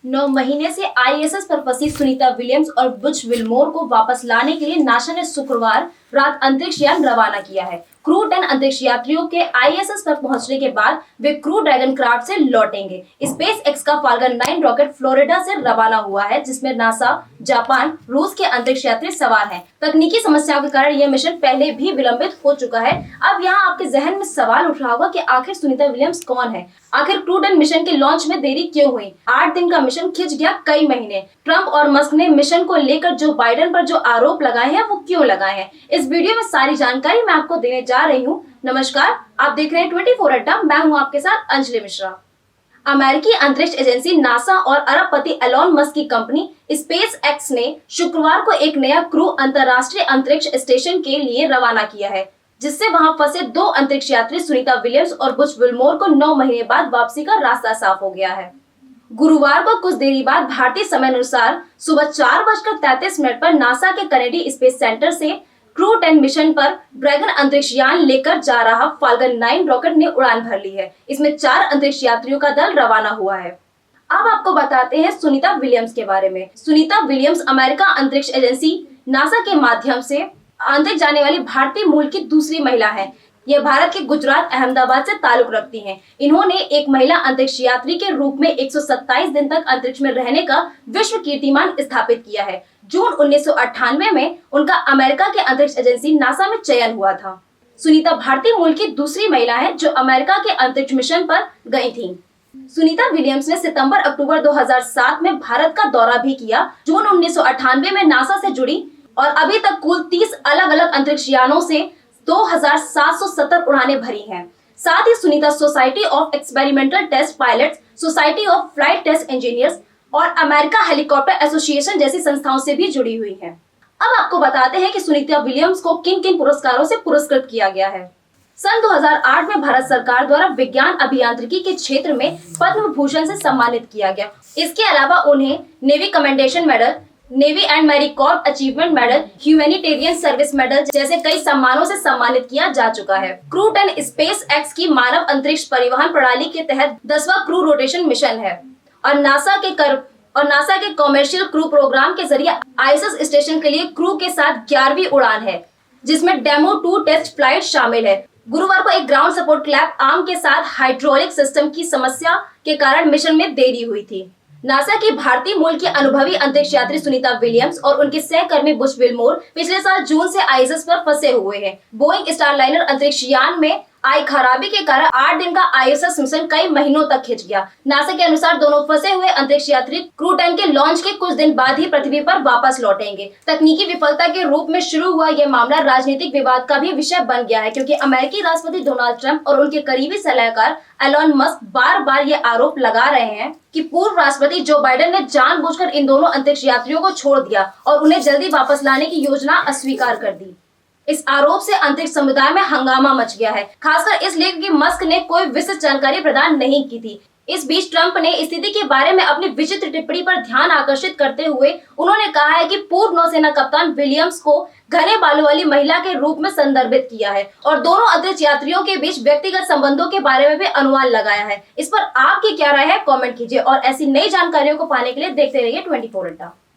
9 महीने से आईएसएस पर फंसी सुनीता विलियम्स और बुच विल्मोर को वापस लाने के लिए नासा ने शुक्रवार रात अंतरिक्ष यान रवाना किया है। क्रू 10 अंतरिक्ष यात्रियों के आईएसएस पर पहुंचने के बाद वे क्रू ड्रैगन क्राफ्ट से लौटेंगे। स्पेस एक्स का फाल्कन 9 रॉकेट फ्लोरिडा से रवाना हुआ है, जिसमें नासा, जापान, रूस के अंतरिक्ष यात्री सवार हैं। तकनीकी समस्याओं के कारण यह मिशन पहले भी विलंबित हो चुका है। अब यहाँ आपके जहन में सवाल उठ रहा होगा कि आखिर सुनीता विलियम्स कौन है? आखिर क्रू 10 मिशन के लॉन्च में देरी क्यों हुई? 8 दिन का मिशन खिंच गया कई महीने। ट्रंप और मस्क ने मिशन को लेकर जो बाइडेन पर जो आरोप लगाए हैं वो क्यों लगाए हैं, इस वीडियो में सारी जानकारी मैं आपको देने जा रही हूँ। नमस्कार, आप देख रहे हैं 24 अड्डा। मैं हूँ आपके साथ अंजलि मिश्रा। अमेरिकी अंतरिक्ष एजेंसी नासा और अरबपति एलोन मस्क की कंपनी स्पेस एक्स ने शुक्रवार को एक नया क्रू अंतरराष्ट्रीय अंतरिक्ष स्टेशन के लिए रवाना किया है, जिससे वहां फंसे 2 अंतरिक्ष यात्री सुनीता विलियम्स और बुच विल्मोर को 9 महीने बाद वापसी का रास्ता साफ हो गया है। गुरुवार को कुछ देरी बाद भारतीय समय अनुसार सुबह 4:33 पर नासा के कैनेडी स्पेस सेंटर से क्रू 10 मिशन पर ड्रैगन अंतरिक्ष यान लेकर जा रहा फाल्कन 9 रॉकेट ने उड़ान भर ली है। इसमें 4 अंतरिक्ष यात्रियों का दल रवाना हुआ है। अब आपको बताते हैं सुनीता विलियम्स के बारे में। सुनीता विलियम्स अमेरिका अंतरिक्ष एजेंसी नासा के माध्यम से अंतरिक्ष जाने वाली भारतीय मूल की दूसरी महिला है। ये भारत के गुजरात अहमदाबाद से ताल्लुक रखती हैं। इन्होंने एक महिला अंतरिक्ष यात्री के रूप में 127 दिन तक अंतरिक्ष में रहने का विश्व कीर्तिमान स्थापित किया है। जून 1998 में उनका अमेरिका के अंतरिक्ष एजेंसी नासा में चयन हुआ था। सुनीता भारतीय मूल की दूसरी महिला है जो अमेरिका के अंतरिक्ष मिशन पर गई थी। सुनीता विलियम्स ने सितंबर-अक्टूबर 2007 में भारत का दौरा भी किया। जून 1998 में नासा से जुड़ी और अभी तक कुल 30 अलग अलग अंतरिक्ष यानों से 2770 उड़ानें भरी हैं। साथ ही Sunita society of experimental test pilots, society of flight test engineers और अमेरिका हेलीकॉप्टर एसोसिएशन जैसी संस्थाओं से भी जुड़ी हुई हैं। अब आपको बताते हैं कि सुनीता विलियम्स को किन किन पुरस्कारों से पुरस्कृत किया गया है। सन 2008 में भारत सरकार द्वारा विज्ञान अभियांत्रिकी के क्षेत्र में पद्म भूषण से सम्मानित किया गया। इसके अलावा उन्हें Navy Commendation Medal, Navy and Marine Corps Achievement Medal, Humanitarian Service Medal जैसे कई सम्मानों से सम्मानित किया जा चुका है। क्रू 10 स्पेस एक्स की मानव अंतरिक्ष परिवहन प्रणाली के तहत 10वां क्रू रोटेशन मिशन है और नासा के कॉमर्शियल क्रू प्रोग्राम के जरिए आईएसएस स्टेशन के लिए क्रू के साथ 11वीं उड़ान है, जिसमें डेमो 2 टेस्ट फ्लाइट शामिल है। गुरुवार को एक ग्राउंड सपोर्ट क्लैप आर्म के साथ हाइड्रोलिक सिस्टम की समस्या के कारण मिशन में देरी हुई थी। नासा की भारतीय मूल की अनुभवी अंतरिक्ष यात्री सुनीता विलियम्स और उनके सहकर्मी बुच विल्मोर पिछले साल जून से आईएसएस पर फंसे हुए हैं। बोइंग स्टारलाइनर अंतरिक्ष यान में आई खराबी के कारण 8 दिन का आईएसएस मिशन कई महीनों तक खिंच गया। नासा के अनुसार दोनों फंसे हुए अंतरिक्ष यात्री क्रू 10 के लॉन्च के कुछ दिन बाद ही पृथ्वी पर वापस लौटेंगे। तकनीकी विफलता के रूप में शुरू हुआ यह मामला राजनीतिक विवाद का भी विषय बन गया है, क्योंकि अमेरिकी राष्ट्रपति डोनाल्ड ट्रंप और उनके करीबी सलाहकार एलोन मस्क बार-बार ये आरोप लगा रहे हैं कि पूर्व राष्ट्रपति जो बाइडेन ने जानबूझकर इन दोनों अंतरिक्ष यात्रियों को छोड़ दिया और उन्हें जल्दी वापस लाने की योजना अस्वीकार कर दी। इस आरोप से अंतरिक्ष समुदाय में हंगामा मच गया है, खासकर इसलिए कि मस्क ने कोई विस्तृत जानकारी प्रदान नहीं की थी। इस बीच ट्रंप ने स्थिति के बारे में अपनी विचित्र टिप्पणी पर ध्यान आकर्षित करते हुए उन्होंने कहा है कि पूर्व नौसेना कप्तान विलियम्स को घने बालों वाली महिला के रूप में संदर्भित किया है और दोनों अंतरिक्ष यात्रियों के बीच व्यक्तिगत संबंधों के बारे में भी अनुमान लगाया है। इस पर आपकी क्या राय है, कमेंट कीजिए और ऐसी नई जानकारियों को पाने के लिए देखते रहिए 24 अड्डा।